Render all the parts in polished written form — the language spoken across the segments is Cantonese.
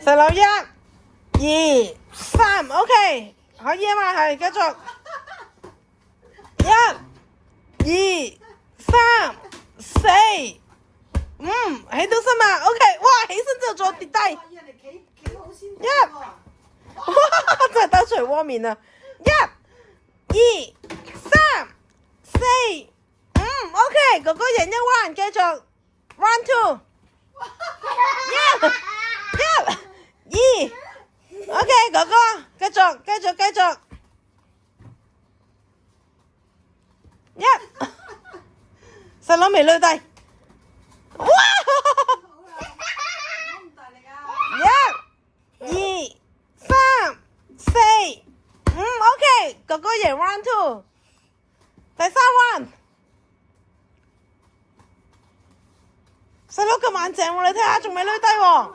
細佬1、2、3 ，OK， 可以啊嘛，係繼續。1、2、3、4、5，起到身嘛 ，OK， 哇，起身之後再跌低。哇，真係兜出嚟鍋面啊！1、2、3、4、5，OK， 哥哥贏一彎，繼續 round two。1、2，OK， 哥哥繼續。細佬未累低。哇！1、2、3、4、5，OK， 哥哥贏 round two， 第3 round。細佬咁硬淨喎，你睇下仲未累低喎。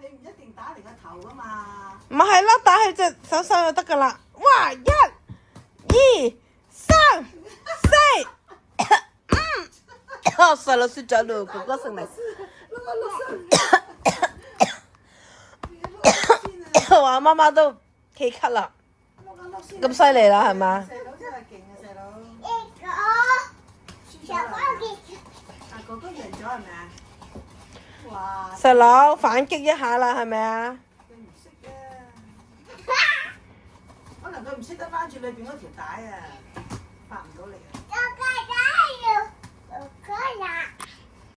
你唔一定打你個頭噶嘛。唔係啦，打佢隻手就得噶啦。哇！1、2、3、4、5，細佬輸咗咯，哥哥勝利。話媽媽都企咳啦，咁犀利啦係嘛？細佬真係勁啊，細佬。哥哥贏咗係咪啊？哇！細佬反擊一下啦，係咪啊？佢唔識啊，可能佢唔識得拉住裏邊嗰條帶啊，發唔到嚟啊。